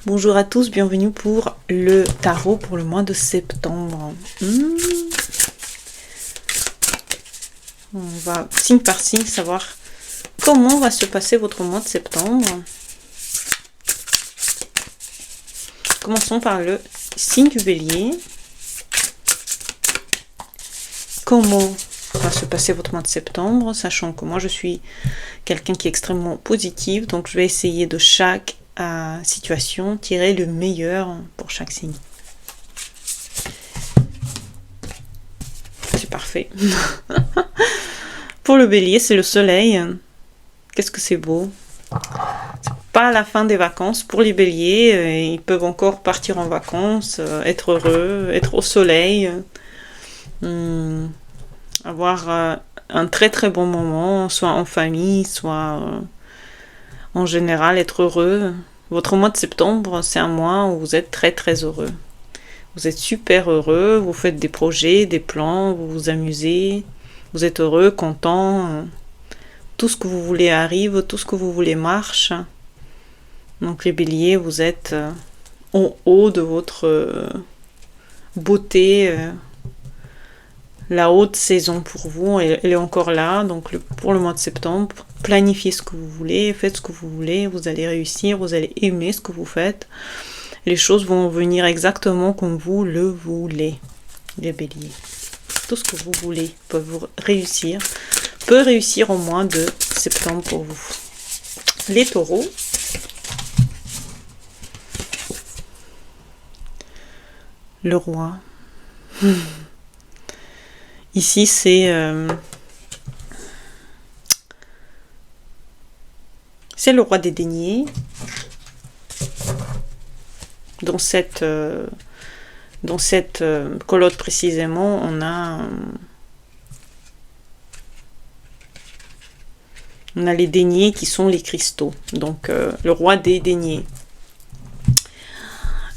Bonjour à tous, bienvenue pour le tarot pour le mois de septembre. On va signe par signe savoir comment va se passer votre mois de septembre. Commençons par le signe du Bélier. Comment va se passer votre mois de septembre, sachant que moi je suis quelqu'un qui est extrêmement positif, donc je vais essayer de chaque situation tirer le meilleur pour chaque signe. C'est parfait. Pour le Bélier, c'est le soleil. Qu'est-ce que c'est beau. C'est pas la fin des vacances. Pour les Béliers, ils peuvent encore partir en vacances, être heureux, être au soleil, avoir un très très bon moment, soit en famille, soit en général être heureux. Votre mois de septembre, c'est un mois où vous êtes très très heureux. Vous êtes super heureux, vous faites des projets, des plans, vous vous amusez, vous êtes heureux, content. Tout ce que vous voulez arrive, tout ce que vous voulez marche. Donc les Béliers, vous êtes en haut de votre beauté. La haute saison pour vous, elle est encore là. Donc pour le mois de septembre, planifiez ce que vous voulez, faites ce que vous voulez, vous allez réussir, vous allez aimer ce que vous faites. Les choses vont venir exactement comme vous le voulez, les Béliers. Tout ce que vous voulez peut réussir au mois de septembre pour vous. Les Taureaux. Le roi. Ici, c'est le roi des deniers. Dans cette colotte précisément, on a les deniers qui sont les cristaux. Donc, le roi des deniers.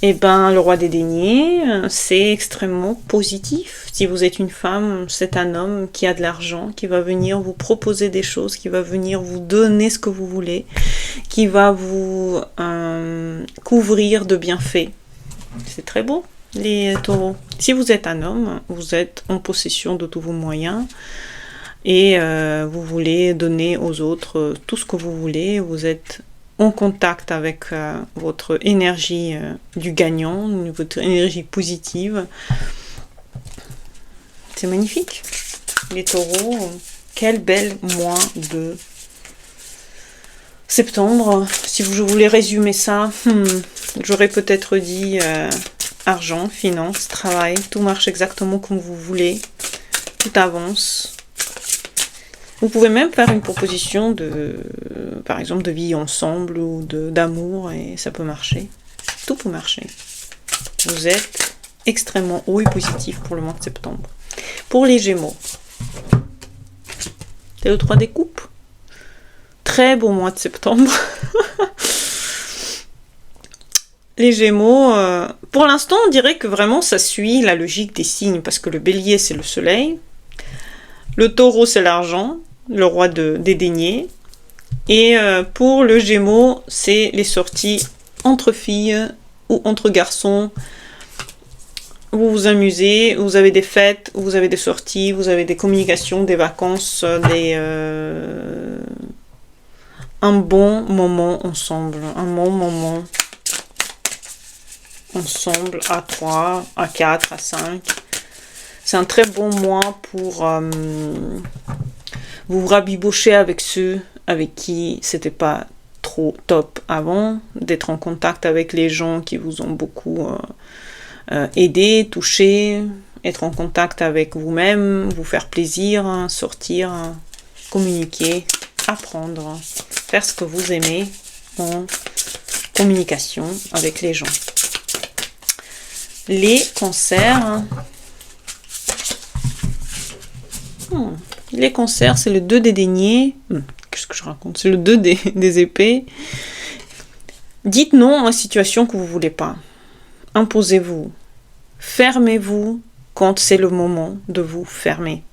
Eh ben, le roi des deniers, c'est extrêmement positif. Si vous êtes une femme, c'est un homme qui a de l'argent, qui va venir vous proposer des choses, qui va venir vous donner ce que vous voulez, qui va vous couvrir de bienfaits. C'est très beau, les taureaux. Si vous êtes un homme, vous êtes en possession de tous vos moyens et vous voulez donner aux autres tout ce que vous voulez. Vous êtes en contact avec votre énergie du gagnant, votre énergie positive. C'est magnifique. Les taureaux, quel bel mois de septembre. Si je voulais résumer ça, j'aurais peut-être dit argent, finance, travail, tout marche exactement comme vous voulez, tout avance. Vous pouvez même faire une proposition par exemple, de vie ensemble ou d'amour et ça peut marcher. Tout peut marcher. Vous êtes extrêmement haut et positif pour le mois de septembre. Pour les Gémeaux, c'est le 3 des coupes. Très beau mois de septembre. Les Gémeaux, pour l'instant, on dirait que vraiment ça suit la logique des signes parce que le Bélier, c'est le soleil. Le Taureau, c'est l'argent, le roi des deniers. Et pour le Gémeaux, c'est les sorties entre filles ou entre garçons. Vous vous amusez, vous avez des fêtes, vous avez des sorties, vous avez des communications, des vacances, un bon moment ensemble. Un bon moment ensemble à 3, à 4, à 5. C'est un très bon mois pour vous rabibocher avec ceux avec qui c'était pas trop top avant, d'être en contact avec les gens qui vous ont beaucoup aidé, touché, être en contact avec vous-même, vous faire plaisir, sortir, communiquer, apprendre, faire ce que vous aimez en communication avec les gens. Les cancers. Les cancers, c'est le 2 des deniers. Qu'est-ce que je raconte? C'est le 2 des épées. Dites non à une situation que vous ne voulez pas. Imposez-vous. Fermez-vous quand c'est le moment de vous fermer.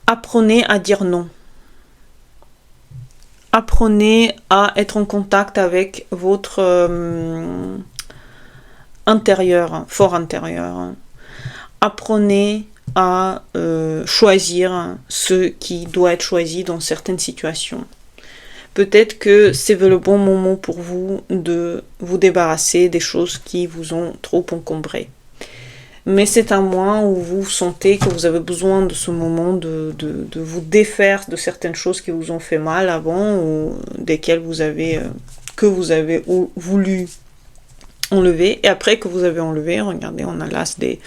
Apprenez à dire non. apprenez à être en contact avec votre intérieur, fort intérieur. Apprenez à choisir ce qui doit être choisi dans certaines situations. Peut-être que c'est le bon moment pour vous de vous débarrasser des choses qui vous ont trop encombré. Mais c'est un mois où vous sentez que vous avez besoin de ce moment de vous défaire de certaines choses qui vous ont fait mal avant ou desquelles que vous avez voulu enlever. Et après que vous avez enlevé, regardez, on a l'as des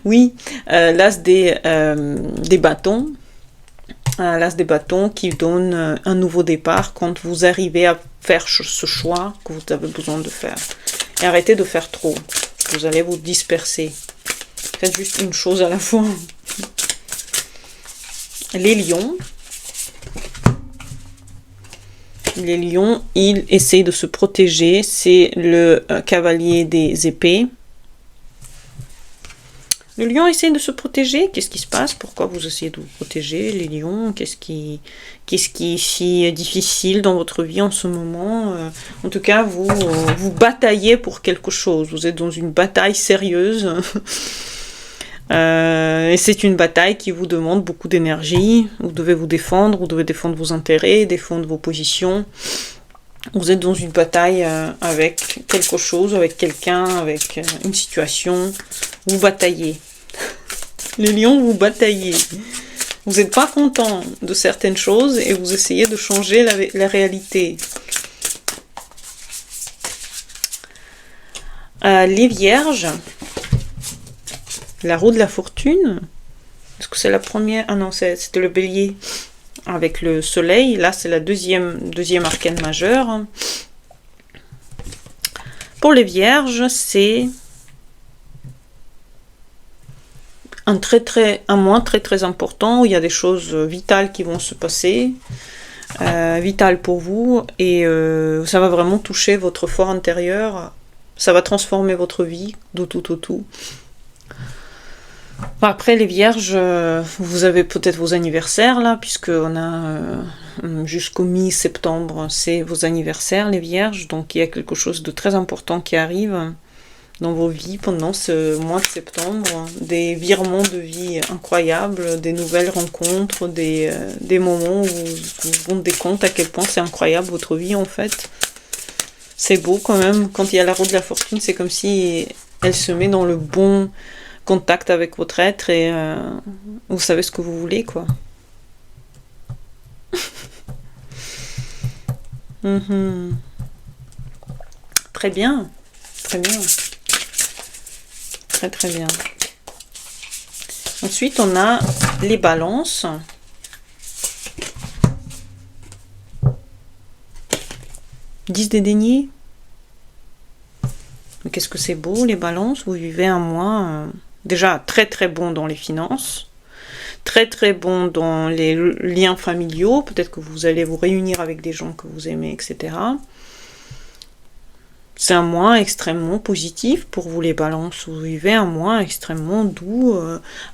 oui, l'as des bâtons. L'as des bâtons qui donne un nouveau départ quand vous arrivez à faire ce choix que vous avez besoin de faire. Et arrêtez de faire trop. Vous allez vous disperser. Faites juste une chose à la fois. Les lions. Les lions, ils essayent de se protéger. C'est le cavalier des épées. Le lion essaie de se protéger. Qu'est-ce qui se passe? Pourquoi vous essayez de vous protéger, les lions? Qu'est-ce qui est si difficile dans votre vie en ce moment? En tout cas, vous bataillez pour quelque chose. Vous êtes dans une bataille sérieuse. Et c'est une bataille qui vous demande beaucoup d'énergie. Vous devez vous défendre. Vous devez défendre vos intérêts, défendre vos positions. Vous êtes dans une bataille avec quelque chose, avec quelqu'un, avec une situation. Vous bataillez. Les lions, vous bataillez. Vous n'êtes pas content de certaines choses et vous essayez de changer la réalité. Les vierges. La roue de la fortune. Est-ce que c'est la première? Ah non, c'était le bélier. Avec le soleil. Là, c'est la deuxième arcane majeure. Pour les vierges, c'est un mois très important où il y a des choses vitales qui vont se passer, vitales pour vous, et ça va vraiment toucher votre fort intérieur, ça va transformer votre vie de tout au tout. Après les vierges, vous avez peut-être vos anniversaires là, puisque on a jusqu'au mi-septembre, c'est vos anniversaires les vierges, donc il y a quelque chose de très important qui arrive dans vos vies pendant ce mois de septembre, des virements de vie incroyables, des nouvelles rencontres, des moments où vous vous rendez compte à quel point c'est incroyable votre vie en fait. C'est beau quand même, quand il y a la roue de la fortune, c'est comme si elle se met dans le bon contact avec votre être et vous savez ce que vous voulez quoi. Très bien, très bien. Très bien. Ensuite, on a les balances. Dix des deniers. Mais qu'est-ce que c'est beau, les balances. Vous vivez un mois déjà très bon dans les finances. Très bon dans les liens familiaux. Peut-être que vous allez vous réunir avec des gens que vous aimez, etc. C'est un mois extrêmement positif pour vous les balances. Vous vivez un mois extrêmement doux,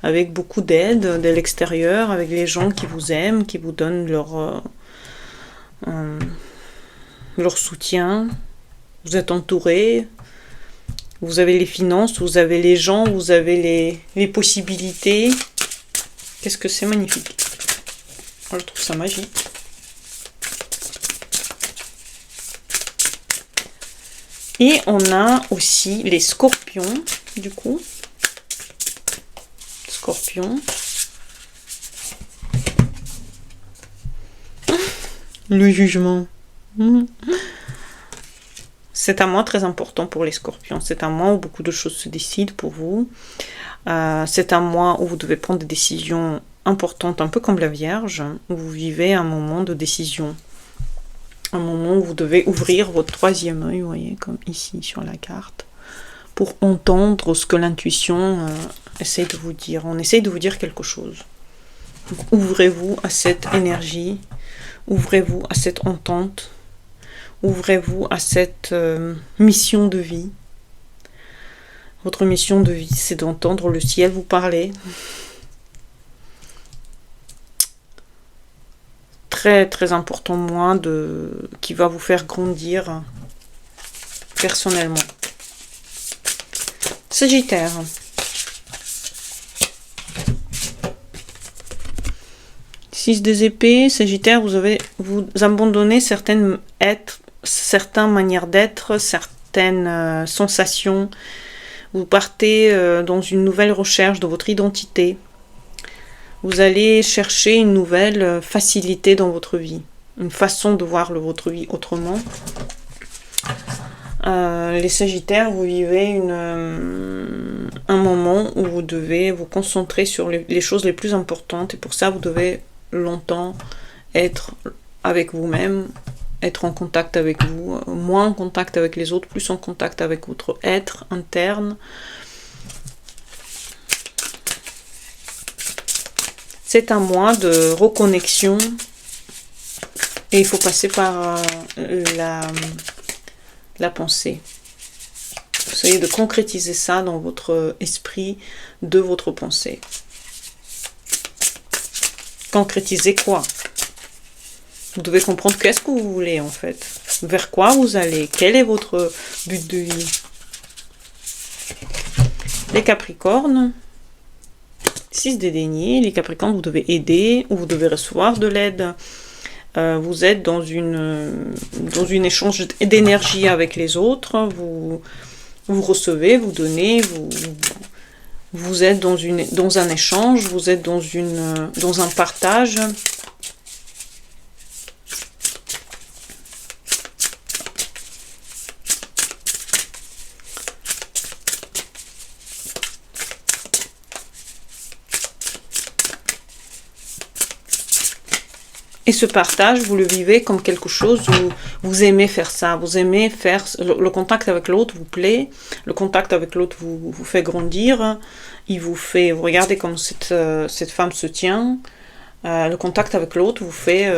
avec beaucoup d'aide de l'extérieur, avec les gens qui vous aiment, qui vous donnent leur soutien. Vous êtes entouré. Vous avez les finances, vous avez les gens, vous avez les possibilités. Qu'est-ce que c'est magnifique. Je trouve ça magique. Et on a aussi les scorpions, du coup. Scorpion. Le jugement. C'est un mois très important pour les scorpions. C'est un mois où beaucoup de choses se décident pour vous. C'est un mois où vous devez prendre des décisions importantes, un peu comme la Vierge, où vous vivez un moment de décision. Un moment où vous devez ouvrir votre troisième œil, vous voyez, comme ici sur la carte, pour entendre ce que l'intuition essaie de vous dire. On essaie de vous dire quelque chose. Donc, ouvrez-vous à cette énergie, ouvrez-vous à cette entente, ouvrez-vous à cette mission de vie. Votre mission de vie, c'est d'entendre le ciel vous parler. très très important mois qui va vous faire grandir personnellement. Sagittaire. Six des épées, Sagittaire, vous abandonnez certaines manières d'être, certaines sensations. Vous partez dans une nouvelle recherche de votre identité. Vous allez chercher une nouvelle facilité dans votre vie, une façon de voir votre vie autrement. Les Sagittaires, vous vivez un moment où vous devez vous concentrer sur les choses les plus importantes, et pour ça vous devez longtemps être avec vous-même, être en contact avec vous, moins en contact avec les autres, plus en contact avec votre être interne. C'est un mois de reconnexion et il faut passer par la pensée. Essayez de concrétiser ça dans votre esprit, de votre pensée. Concrétiser quoi? Vous devez comprendre qu'est-ce que vous voulez en fait. Vers quoi vous allez? Quel est votre but de vie? Les Capricornes. 6 des deniers. Les Capricornes, vous devez aider ou vous devez recevoir de l'aide. Vous êtes dans une échange d'énergie avec les autres. Vous recevez, vous donnez, vous êtes dans un échange, vous êtes dans un partage. Et ce partage, vous le vivez comme quelque chose où vous aimez faire ça. Vous aimez faire... Le contact avec l'autre vous plaît. Le contact avec l'autre vous fait grandir. Il vous fait... Vous regardez comme cette femme se tient. Le contact avec l'autre vous fait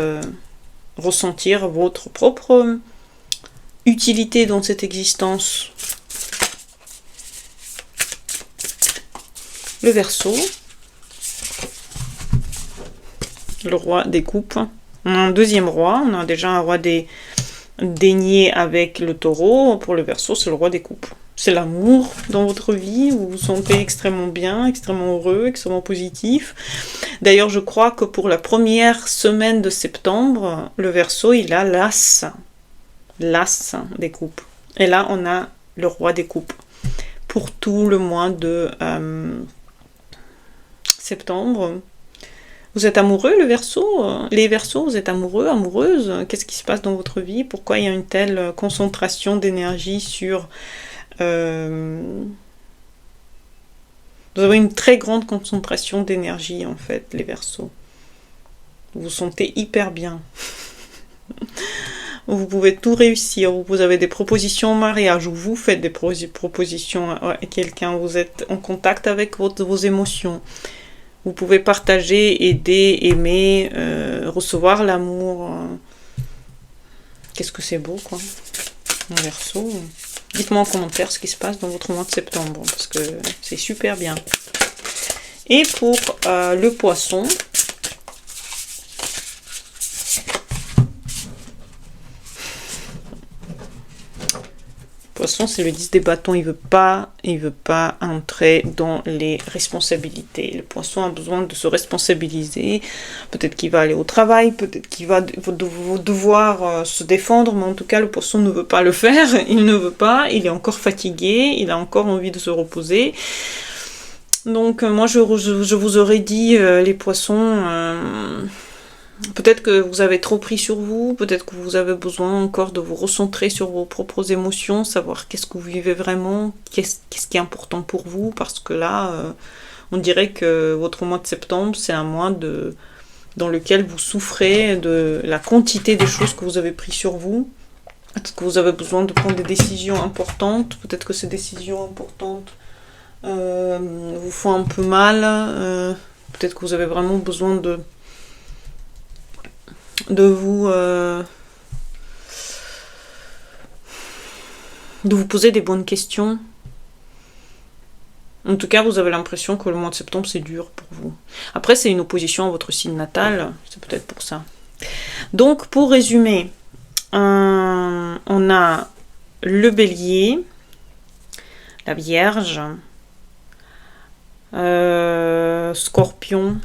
ressentir votre propre utilité dans cette existence. Le Verseau. Le roi des coupes. On a un deuxième roi. On a déjà un roi des deniers avec le taureau. Pour le Verseau, c'est le roi des coupes. C'est l'amour dans votre vie. Vous vous sentez extrêmement bien, extrêmement heureux, extrêmement positif. D'ailleurs, je crois que pour la première semaine de septembre, le Verseau, il a l'as des coupes. Et là, on a le roi des coupes. Pour tout le mois de septembre. Vous êtes amoureux, le Verseau? Les Verseaux, vous êtes amoureux, amoureuse? Qu'est-ce qui se passe dans votre vie? Pourquoi il y a une telle concentration d'énergie sur... Vous avez une très grande concentration d'énergie, en fait, les Verseaux. Vous vous sentez hyper bien. Vous pouvez tout réussir. Vous avez des propositions en mariage, ou vous faites des propositions à quelqu'un. Vous êtes en contact avec vos émotions. Vous pouvez partager, aider, aimer, recevoir l'amour. Qu'est-ce que c'est beau, quoi. En Verseau. Dites-moi en commentaire ce qui se passe dans votre mois de septembre, parce que c'est super bien. Et pour le Poisson, Poisson, c'est le 10 des bâtons, il veut pas entrer dans les responsabilités. Le Poisson a besoin de se responsabiliser. Peut-être qu'il va aller au travail, peut-être qu'il va devoir se défendre, mais en tout cas, le Poisson ne veut pas le faire. Il ne veut pas, il est encore fatigué, il a encore envie de se reposer. Donc, moi, je vous aurais dit, les Poissons... peut-être que vous avez trop pris sur vous, peut-être que vous avez besoin encore de vous recentrer sur vos propres émotions, savoir qu'est-ce que vous vivez vraiment, qu'est-ce qui est important pour vous, parce que là, on dirait que votre mois de septembre, c'est un mois dans lequel vous souffrez de la quantité des choses que vous avez prises sur vous. Peut-être que vous avez besoin de prendre des décisions importantes, peut-être que ces décisions importantes vous font un peu mal, peut-être que vous avez vraiment besoin de vous poser des bonnes questions. En tout cas, vous avez l'impression que le mois de septembre, c'est dur pour vous. Après, c'est une opposition à votre signe natal, c'est peut-être pour ça. Donc, pour résumer, on a le bélier, la vierge, scorpion,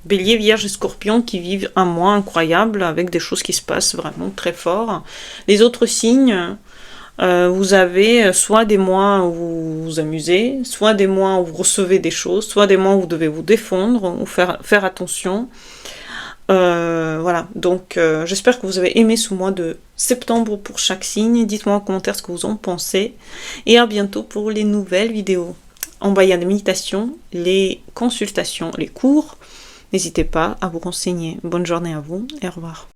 bélier, vierge et scorpion qui vivent un mois incroyable avec des choses qui se passent vraiment très fort. Les autres signes, vous avez soit des mois où vous vous amusez, soit des mois où vous recevez des choses, soit des mois où vous devez vous défendre ou faire attention. Voilà, donc j'espère que vous avez aimé ce mois de septembre pour chaque signe. Dites-moi en commentaire ce que vous en pensez. Et à bientôt pour les nouvelles vidéos. En bas, il y a les méditations, les consultations, les cours. N'hésitez pas à vous renseigner. Bonne journée à vous et au revoir.